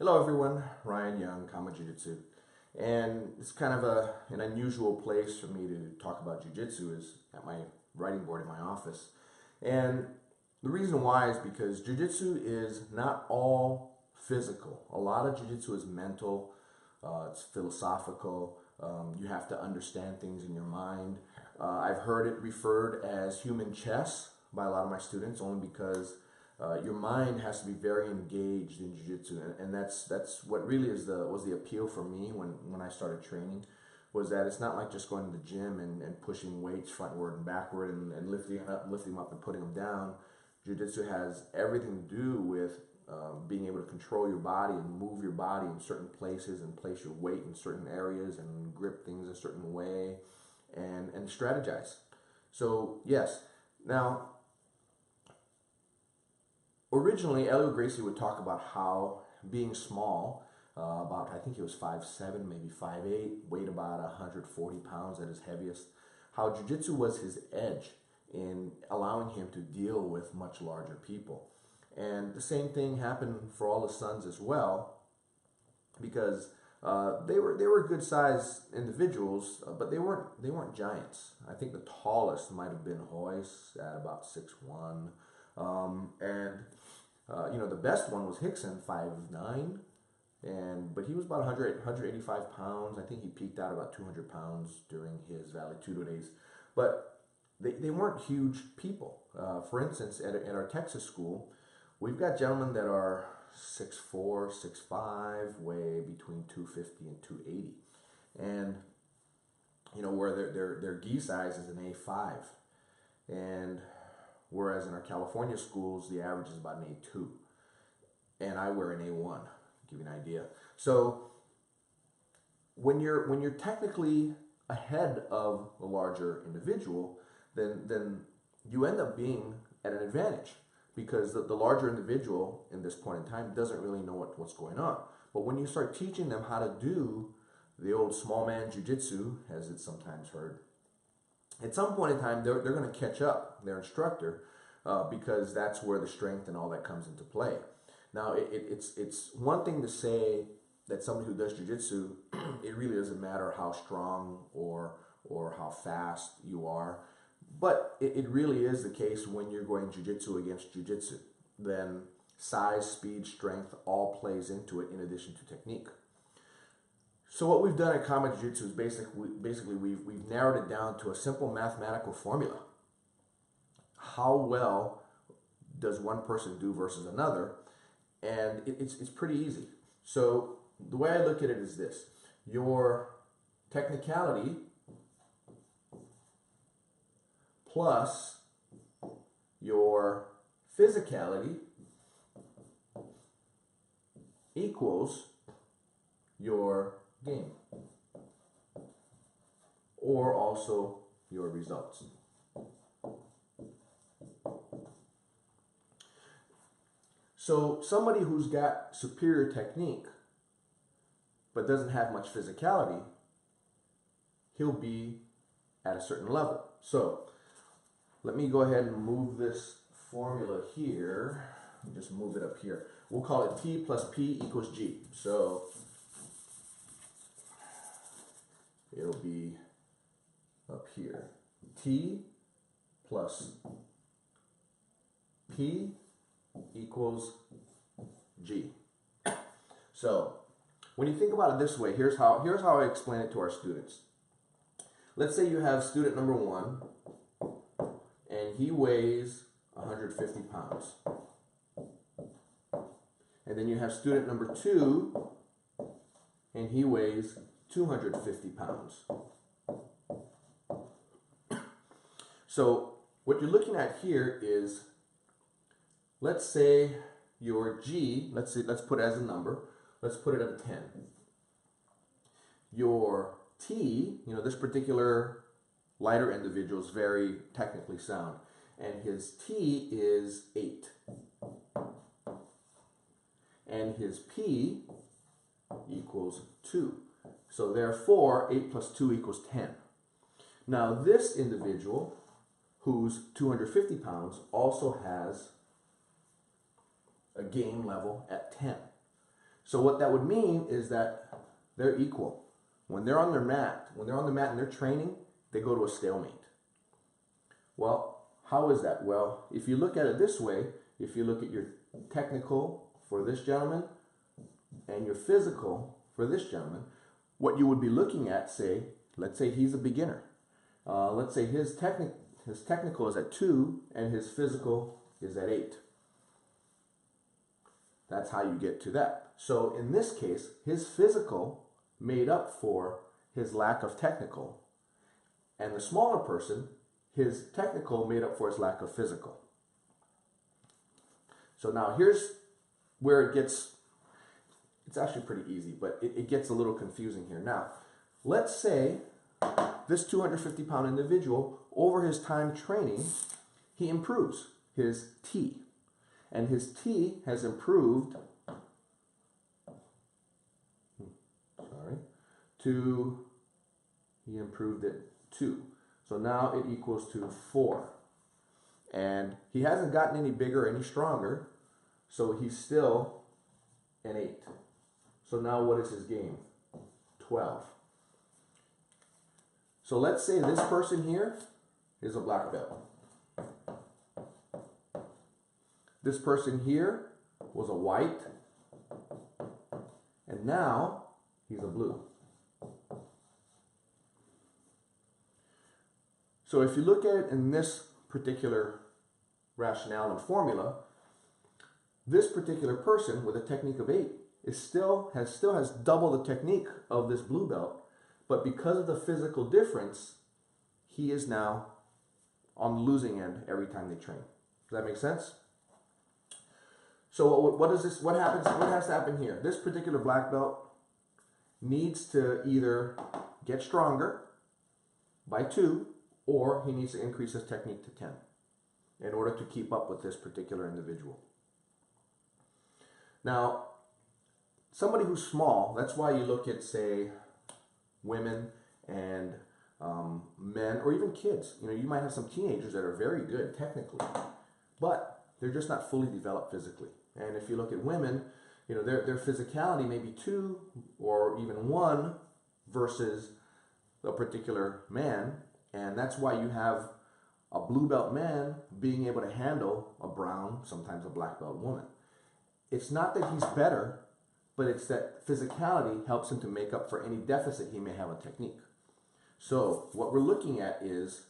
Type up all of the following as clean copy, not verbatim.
Hello everyone, Ryan Young, KamaJiuJitsu. And it's kind of an unusual place for me to talk about Jiu-Jitsu is at my writing board in my office. And the reason why is because Jiu-Jitsu is not all physical. A lot of Jiu-Jitsu is mental, it's philosophical, you have to understand things in your mind. I've heard it referred as human chess by a lot of my students only because your mind has to be very engaged in Jiu-Jitsu, and that's what really was the appeal for me when I started training, was that it's not like just going to the gym and pushing weights frontward and backward and lifting them up and putting them down. Jiu-Jitsu has everything to do with being able to control your body and move your body in certain places and place your weight in certain areas and grip things a certain way and strategize. So yes, now originally, Gracie would talk about how being small, about I think he was 5'7", maybe 5'8", weighed about 140 pounds at his heaviest, how Jiu-Jitsu was his edge in allowing him to deal with much larger people. And the same thing happened for all his sons as well, because they were good sized individuals, but they weren't giants. I think the tallest might have been Royce at about 6'1". The best one was Rickson, 5'9", but he was about 185 pounds. I think he peaked out about 200 pounds during his Vale-Tudo days. But they weren't huge people. For instance, at our Texas school, we've got gentlemen that are 6'4", 6'5", weigh between 250 and 280. And, where their gi size is an A5. And whereas in our California schools, the average is about an A2. And I wear an A1, to give you an idea. So when you're technically ahead of the larger individual, then you end up being at an advantage, because the larger individual in this point in time doesn't really know what's going on. But when you start teaching them how to do the old small man jiu-jitsu, as it's sometimes heard, at some point in time, they're going to catch up their instructor, because that's where the strength and all that comes into play. Now, it's one thing to say that somebody who does jiu-jitsu, it really doesn't matter how strong or how fast you are, but it really is the case when you're going jiu-jitsu against jiu-jitsu. Then size, speed, strength all plays into it in addition to technique. So what we've done at KamaJiuJitsu is basically we've narrowed it down to a simple mathematical formula. How well does one person do versus another? And it's pretty easy. So the way I look at it is this: your technicality plus your physicality equals your game, or also your results. So somebody who's got superior technique but doesn't have much physicality, he'll be at a certain level. So let me go ahead and move this formula here. Just move it up here. We'll call it T plus P equals G. So it'll be up here. T plus P equals G. So when you think about it this way, here's how I explain it to our students. Let's say you have student number 1 and he weighs 150 pounds. And then you have student number 2 and he weighs 250 pounds. So what you're looking at here is, let's say your G, let's put it as a number, let's put it at a 10. Your T, this particular lighter individual is very technically sound, and his T is 8. And his P equals 2. So therefore, 8 plus 2 equals 10. Now this individual, who's 250 pounds, also has a game level at 10. So what that would mean is that they're equal. When they're on the mat and they're training, they go to a stalemate. Well, how is that? Well, if you look at it this way, if you look at your technical for this gentleman and your physical for this gentleman, what you would be looking at, let's say he's a beginner. Let's say his technical is at 2 and his physical is at 8. That's how you get to that. So in this case, his physical made up for his lack of technical, and the smaller person, his technical made up for his lack of physical. So now here's where it's actually pretty easy, but it gets a little confusing here. Now, let's say this 250-pound individual, over his time training, he improves his T. And his T has improved he improved it 2. So now it equals to 4. And he hasn't gotten any bigger, any stronger, so he's still an 8. So now what is his game? 12. So let's say this person here is a black belt. This person here was a white, and now he's a blue. So if you look at it in this particular rationale and formula, this particular person with a technique of 8 still has double the technique of this blue belt, but because of the physical difference, he is now on the losing end every time they train. Does that make sense? So what has to happen here? This particular black belt needs to either get stronger by 2, or he needs to increase his technique to 10 in order to keep up with this particular individual. Now, somebody who's small, that's why you look at, say, women and men, or even kids. You know, you might have some teenagers that are very good technically, but they're just not fully developed physically. And if you look at women, you know, their physicality may be 2 or even 1 versus a particular man. And that's why you have a blue belt man being able to handle a brown, sometimes a black belt woman. It's not that he's better, but it's that physicality helps him to make up for any deficit he may have in technique. So what we're looking at is,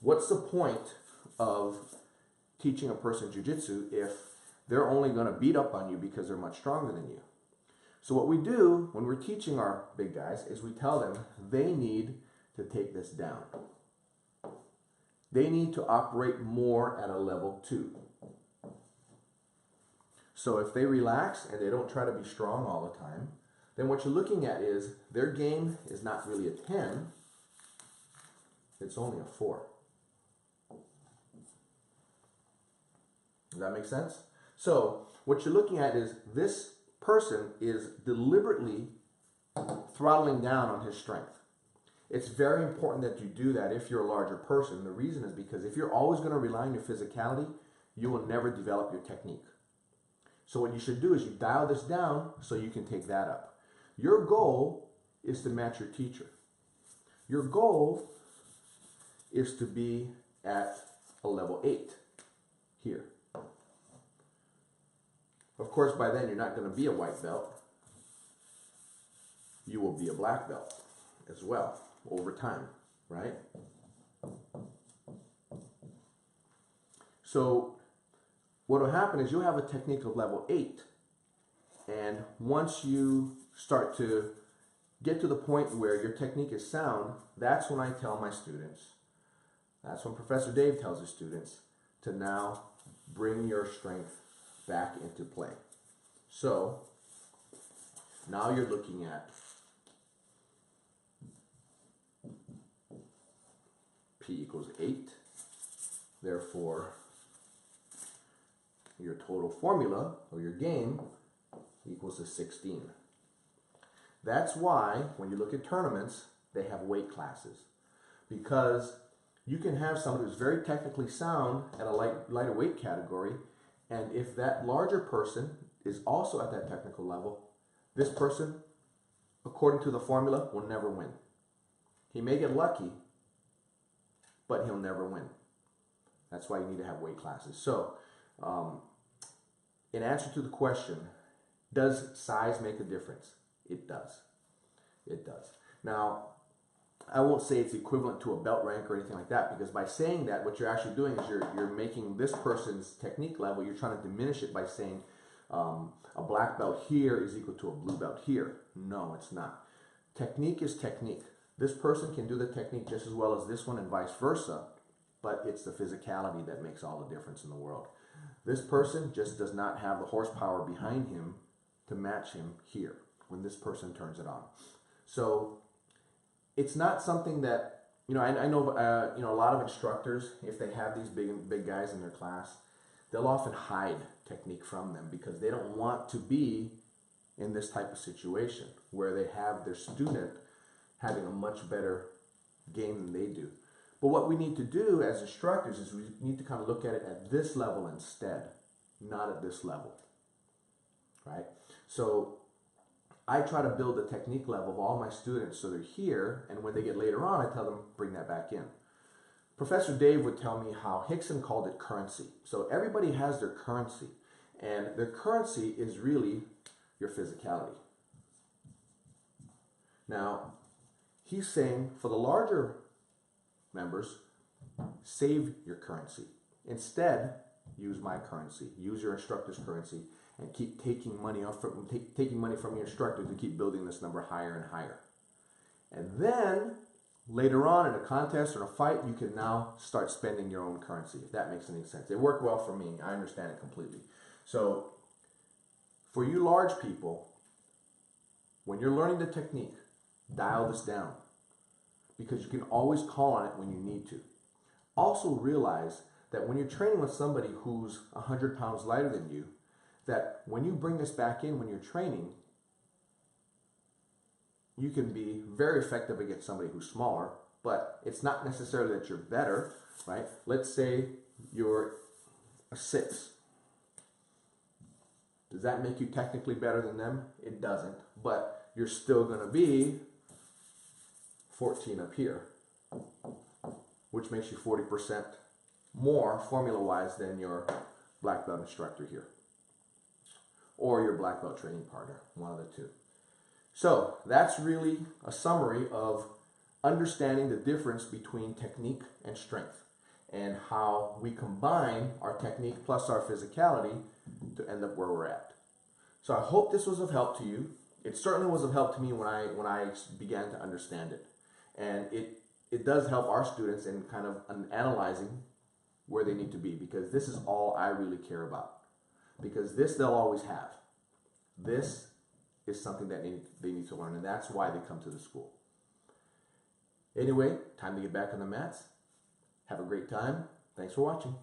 what's the point of teaching a person jiu-jitsu if they're only going to beat up on you because they're much stronger than you? So what we do when we're teaching our big guys is we tell them they need to take this down. They need to operate more at a level 2. So if they relax and they don't try to be strong all the time, then what you're looking at is their game is not really a 10, it's only a 4. Does that make sense? So what you're looking at is this person is deliberately throttling down on his strength. It's very important that you do that if you're a larger person. The reason is because if you're always going to rely on your physicality, you will never develop your technique. So what you should do is you dial this down so you can take that up. Your goal is to match your teacher. Your goal is to be at a level 8 here. Of course, by then you're not going to be a white belt. You will be a black belt as well over time, right? So what will happen is you'll have a technique of level 8. And once you start to get to the point where your technique is sound, that's when I tell my students, that's when Professor Dave tells his students to now bring your strength back into play. So now you're looking at P equals 8. Therefore, your total formula, or your game, equals to 16. That's why, when you look at tournaments, they have weight classes. Because you can have somebody who's very technically sound at a lighter weight category, And if that larger person is also at that technical level, this person, according to the formula, will never win. He may get lucky, but he'll never win. That's why you need to have weight classes. So, in answer to the question, does size make a difference? It does. It does. Now, I won't say it's equivalent to a belt rank or anything like that, because by saying that, what you're actually doing is you're making this person's technique level, you're trying to diminish it by saying a black belt here is equal to a blue belt here. No, it's not. Technique is technique. This person can do the technique just as well as this one and vice versa, but it's the physicality that makes all the difference in the world. This person just does not have the horsepower behind him to match him here when this person turns it on. So it's not something that, I know a lot of instructors, if they have these big guys in their class, they'll often hide technique from them because they don't want to be in this type of situation where they have their student having a much better game than they do. But what we need to do as instructors is we need to kind of look at it at this level instead, not at this level, right? So I try to build the technique level of all my students so they're here, and when they get later on, I tell them, bring that back in. Professor Dave would tell me how Rickson called it currency. So everybody has their currency, and their currency is really your physicality. Now, he's saying for the larger members, save your currency. Instead, use my currency. Use your instructor's currency and keep taking money from your instructor to keep building this number higher and higher. And then later on in a contest or a fight, you can now start spending your own currency, if that makes any sense. It worked well for me. I understand it completely. So for you large people, when you're learning the technique, dial this down, because you can always call on it when you need to. Also realize that when you're training with somebody who's 100 pounds lighter than you, that when you bring this back in when you're training, you can be very effective against somebody who's smaller, but it's not necessarily that you're better, right? Let's say you're a 6. Does that make you technically better than them? It doesn't, but you're still going to be 14 up here, which makes you 40% more formula-wise than your black belt instructor here, or your black belt training partner, one of the two. So that's really a summary of understanding the difference between technique and strength, and how we combine our technique plus our physicality to end up where we're at. So I hope this was of help to you. It certainly was of help to me when I began to understand it. And it does help our students in kind of analyzing where they need to be, because this is all I really care about. Because this they'll always have. This is something that they need to learn, and that's why they come to the school. Anyway, time to get back on the mats. Have a great time. Thanks for watching.